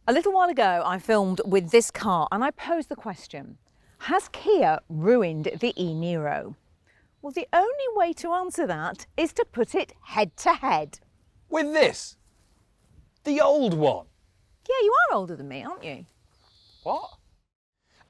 A little while ago, I filmed with this car and I posed the question, has Kia ruined the eNiro? Well, the only way to answer that is to put it head to head. With this? The old one? Yeah, you are older than me, aren't you? What?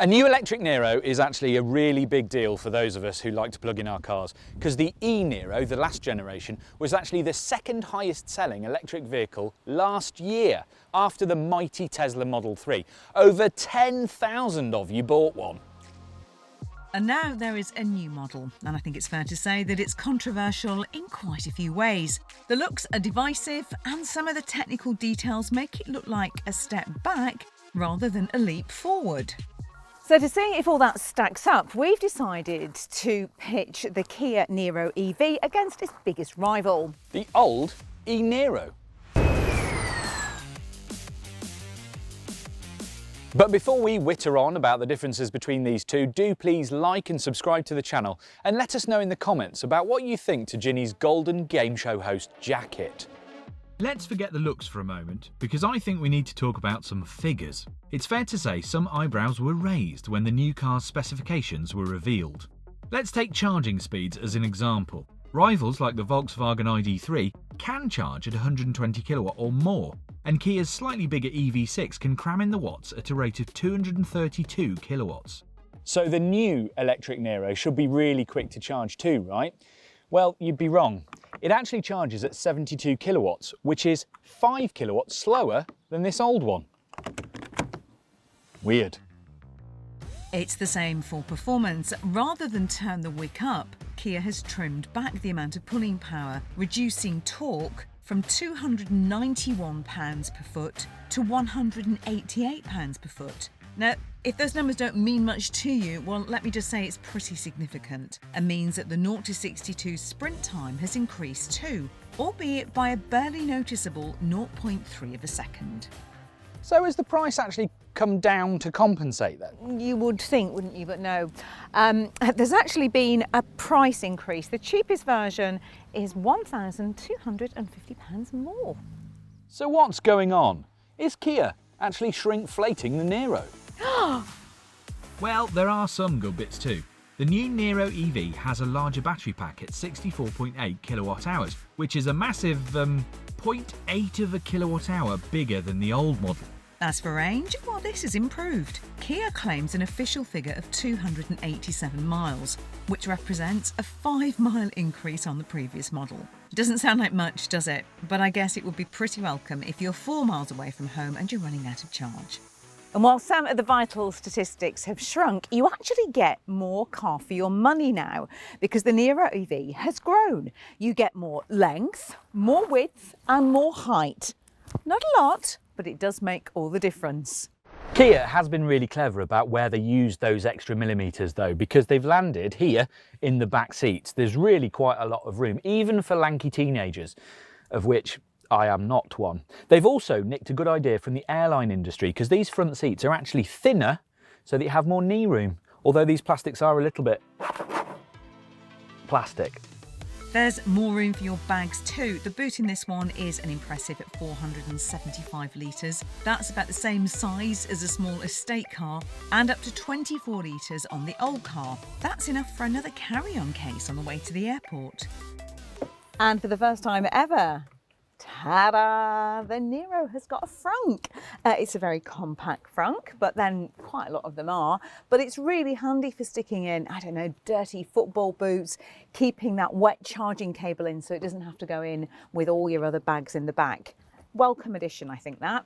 A new electric Niro is actually a really big deal for those of us who like to plug in our cars, because the eNiro, the last generation, was actually the second highest selling electric vehicle last year, after the mighty Tesla Model 3. Over 10,000 of you bought one. And now there is a new model, and I think it's fair to say that it's controversial in quite a few ways. The looks are divisive, and some of the technical details make it look like a step back rather than a leap forward. So to see if all that stacks up, we've decided to pitch the Kia Niro EV against its biggest rival. The old eNiro. But before we witter on about the differences between these two, do please like and subscribe to the channel and let us know in the comments about what you think to Ginny's golden game show host jacket. Let's forget the looks for a moment, because I think we need to talk about some figures. It's fair to say some eyebrows were raised when the new car's specifications were revealed. Let's take charging speeds as an example. Rivals like the Volkswagen ID.3 can charge at 120 kilowatt or more, and Kia's slightly bigger EV6 can cram in the watts at a rate of 232 kilowatts. So the new electric Niro should be really quick to charge too, right? Well, you'd be wrong. It actually charges at 72 kilowatts, which is 5 kilowatts slower than this old one. Weird. It's the same for performance. Rather than turn the wick up, Kia has trimmed back the amount of pulling power, reducing torque from 291 pounds per foot to 188 pounds per foot. Now, if those numbers don't mean much to you, well, let me just say it's pretty significant, and means that the 0 to 62 sprint time has increased too, albeit by a barely noticeable 0.3 of a second. So has the price actually come down to compensate then? You would think, wouldn't you? But no. There's actually been a price increase. The cheapest version is £1,250 more. So what's going on? Is Kia actually shrinkflating the Niro? Well, there are some good bits too. The new Niro EV has a larger battery pack at 64.8 kilowatt hours, which is a massive 0.8 of a kilowatt hour bigger than the old model. As for range, well, this has improved. Kia claims an official figure of 287 miles, which represents a 5-mile increase on the previous model. Doesn't sound like much, does it? But I guess it would be pretty welcome if you're 4 miles away from home and you're running out of charge. And while some of the vital statistics have shrunk, you actually get more car for your money now, because the Niro EV has grown. You get more length, more width and more height. Not a lot, but it does make all the difference. Kia has been really clever about where they use those extra millimetres though, because they've landed here in the back seats. There's really quite a lot of room, even for lanky teenagers, of which I am not one. They've also nicked a good idea from the airline industry, because these front seats are actually thinner so that you have more knee room, although these plastics are a little bit plastic. There's more room for your bags too. The boot in this one is an impressive at 475 litres. That's about the same size as a small estate car, and up to 24 litres on the old car. That's enough for another carry-on case on the way to the airport. And for the first time ever, ta-da! The Niro has got a frunk. It's a very compact frunk, but then quite a lot of them are. But it's really handy for sticking in, I don't know, dirty football boots, keeping that wet charging cable in so it doesn't have to go in with all your other bags in the back. Welcome addition, I think that.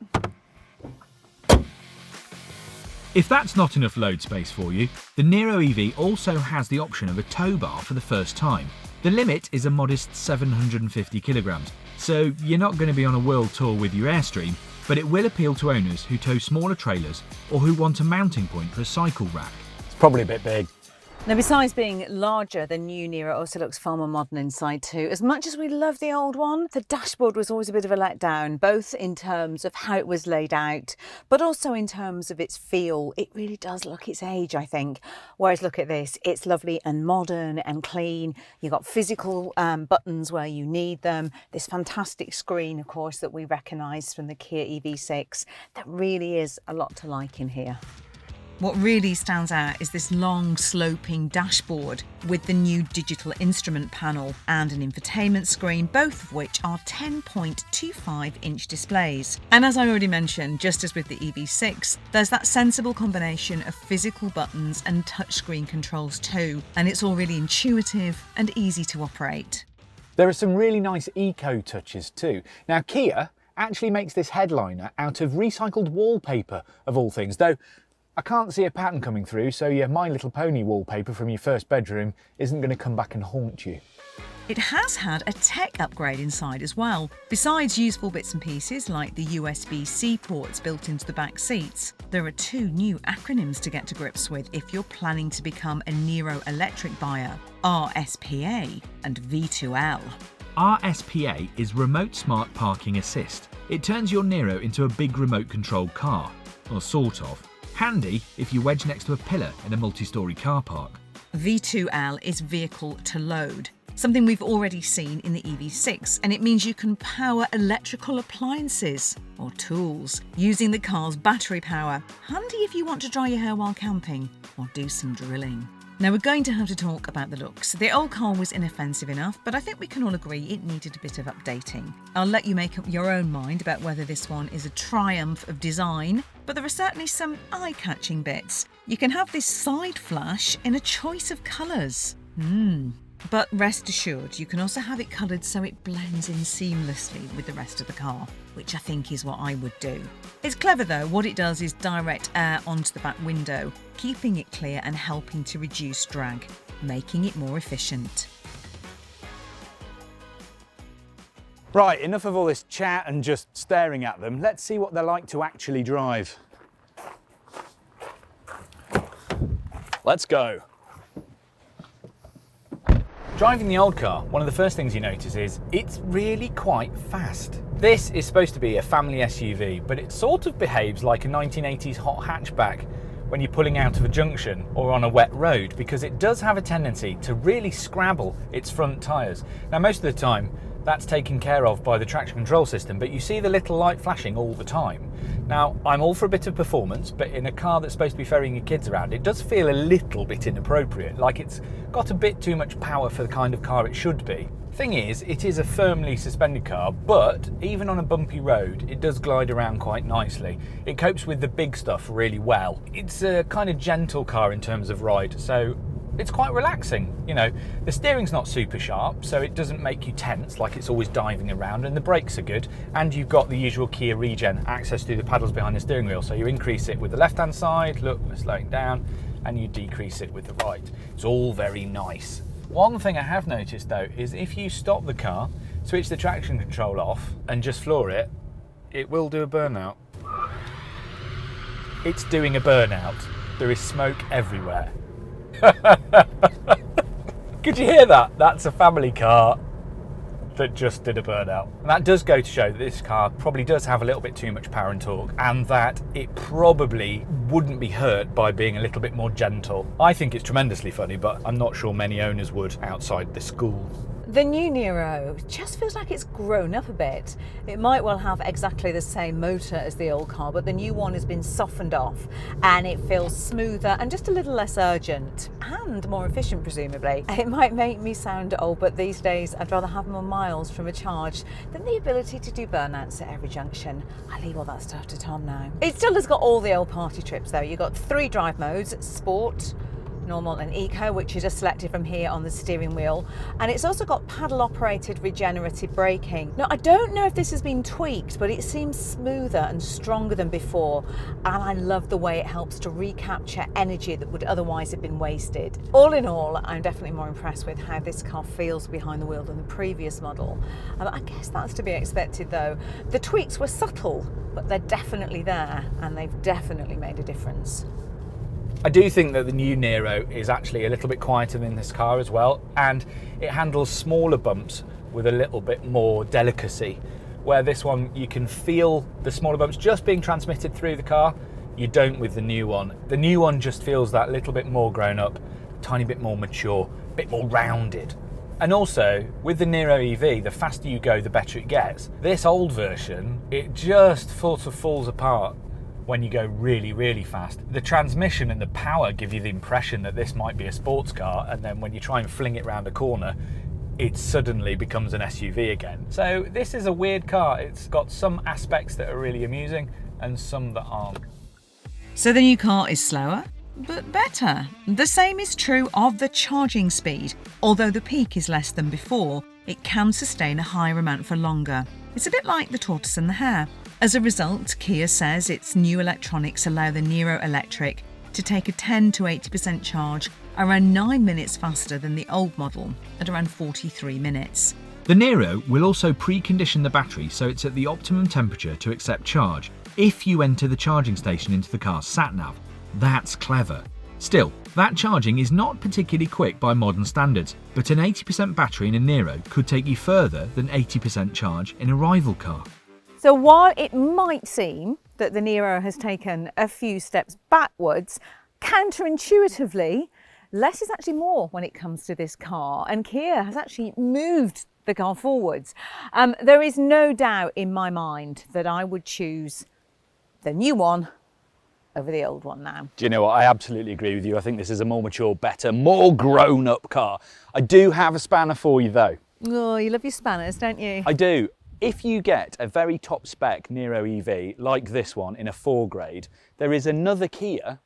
If that's not enough load space for you, the Niro EV also has the option of a tow bar for the first time. The limit is a modest 750 kilograms. So you're not going to be on a world tour with your Airstream, but it will appeal to owners who tow smaller trailers or who want a mounting point for a cycle rack. It's probably a bit big. Now, besides being larger, the new Niro also looks far more modern inside too. As much as we love the old one, the dashboard was always a bit of a letdown, both in terms of how it was laid out, but also in terms of its feel, it really does look its age, I think. Whereas look at this, it's lovely and modern and clean. You've got physical buttons where you need them. This fantastic screen, of course, that we recognise from the Kia EV6. There really is a lot to like in here. What really stands out is this long sloping dashboard with the new digital instrument panel and an infotainment screen, both of which are 10.25-inch displays. And as I already mentioned, just as with the EV6, there's that sensible combination of physical buttons and touchscreen controls too, and it's all really intuitive and easy to operate. There are some really nice eco touches too. Now Kia actually makes this headliner out of recycled wallpaper of all things, though I can't see a pattern coming through, so your My Little Pony wallpaper from your first bedroom isn't going to come back and haunt you. It has had a tech upgrade inside as well. Besides useful bits and pieces like the USB-C ports built into the back seats, there are 2 new acronyms to get to grips with if you're planning to become a eNiro electric buyer: RSPA and V2L. RSPA is Remote Smart Parking Assist. It turns your Niro into a big remote-controlled car, or sort of. Handy if you wedge next to a pillar in a multi-storey car park. V2L is vehicle to load, something we've already seen in the EV6, and it means you can power electrical appliances or tools using the car's battery power. Handy if you want to dry your hair while camping or do some drilling. Now we're going to have to talk about the looks. The old car was inoffensive enough, but I think we can all agree it needed a bit of updating. I'll let you make up your own mind about whether this one is a triumph of design, but there are certainly some eye-catching bits. You can have this side flash in a choice of colours. But rest assured, you can also have it coloured so it blends in seamlessly with the rest of the car, which I think is what I would do. It's clever though. What it does is direct air onto the back window, keeping it clear and helping to reduce drag, making it more efficient. Right, enough of all this chat and just staring at them. Let's see what they're like to actually drive. Let's go. Driving the old car, one of the first things you notice is it's really quite fast. This is supposed to be a family SUV, but it sort of behaves like a 1980s hot hatchback when you're pulling out of a junction or on a wet road, because it does have a tendency to really scrabble its front tyres. Now most of the time that's taken care of by the traction control system, but you see the little light flashing all the time. Now I'm all for a bit of performance, but in a car that's supposed to be ferrying your kids around, it does feel a little bit inappropriate, like it's got a bit too much power for the kind of car it should be. Thing is, it is a firmly suspended car, but even on a bumpy road, it does glide around quite nicely. It copes with the big stuff really well. It's a kind of gentle car in terms of ride, so it's quite relaxing. You know, the steering's not super sharp, so it doesn't make you tense like it's always diving around, and the brakes are good, and you've got the usual Kia regen access through the paddles behind the steering wheel, so you increase it with the left hand side, look, we're slowing down, and you decrease it with the right. It's all very nice. One thing I have noticed though is if you stop the car, switch the traction control off and just floor it, it will do a burnout. It's doing a burnout. There is smoke everywhere. Could you hear that? That's a family car that just did a burnout. And that does go to show that this car probably does have a little bit too much power and torque, and that it probably wouldn't be hurt by being a little bit more gentle. I think it's tremendously funny, but I'm not sure many owners would outside the school. The new Niro just feels like it's grown up a bit. It might well have exactly the same motor as the old car, but the new one has been softened off and it feels smoother and just a little less urgent and more efficient, presumably. It might make me sound old, but these days I'd rather have more miles from a charge than the ability to do burnouts at every junction. I leave all that stuff to Tom now. It still has got all the old party trips though. You've got 3 drive modes: Sport, Normal and Eco, which is just selected from here on the steering wheel, and it's also got paddle operated regenerative braking. Now I don't know if this has been tweaked, but it seems smoother and stronger than before, and I love the way it helps to recapture energy that would otherwise have been wasted. All in all, I'm definitely more impressed with how this car feels behind the wheel than the previous model. I guess that's to be expected though. The tweaks were subtle, but they're definitely there, and they've definitely made a difference. I do think that the new Niro is actually a little bit quieter than this car as well, and it handles smaller bumps with a little bit more delicacy, where this one you can feel the smaller bumps just being transmitted through the car. You don't with the new one. The new one just feels that little bit more grown up, tiny bit more mature, a bit more rounded. And also, with the Niro EV, the faster you go, the better it gets. This old version, it just sort of falls apart when you go really, really fast. The transmission and the power give you the impression that this might be a sports car, and then when you try and fling it round a corner, it suddenly becomes an SUV again. So this is a weird car. It's got some aspects that are really amusing and some that aren't. So the new car is slower, but better. The same is true of the charging speed. Although the peak is less than before, it can sustain a higher amount for longer. It's a bit like the tortoise and the hare. As a result, Kia says its new electronics allow the Niro Electric to take a 10 to 80% charge around 9 minutes faster than the old model, at around 43 minutes. The Niro will also precondition the battery so it's at the optimum temperature to accept charge if you enter the charging station into the car's sat-nav. That's clever. Still, that charging is not particularly quick by modern standards, but an 80% battery in a Niro could take you further than 80% charge in a rival car. So while it might seem that the Niro has taken a few steps backwards, counterintuitively, less is actually more when it comes to this car, and Kia has actually moved the car forwards. There is no doubt in my mind that I would choose the new one over the old one now. Do you know what? I absolutely agree with you. I think this is a more mature, better, more grown-up car. I do have a spanner for you though. Oh, you love your spanners, don't you? I do. If you get a very top spec Niro EV like this one in a 4 grade, there is another Kia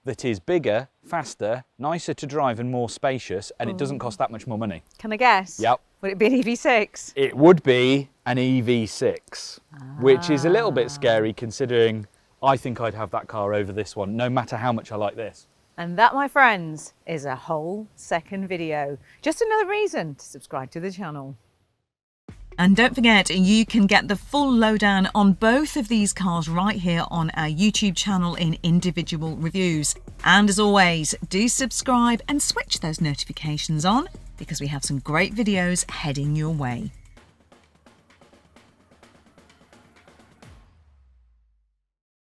that is bigger, faster, nicer to drive and more spacious, and it doesn't cost that much more money. Can I guess? Yep. Would it be an EV6? It would be an EV6, which is a little bit scary considering I think I'd have that car over this one, no matter how much I like this. And that, my friends, is a whole second video. Just another reason to subscribe to the channel. And don't forget, you can get the full lowdown on both of these cars right here on our YouTube channel in individual reviews. And as always, do subscribe and switch those notifications on because we have some great videos heading your way.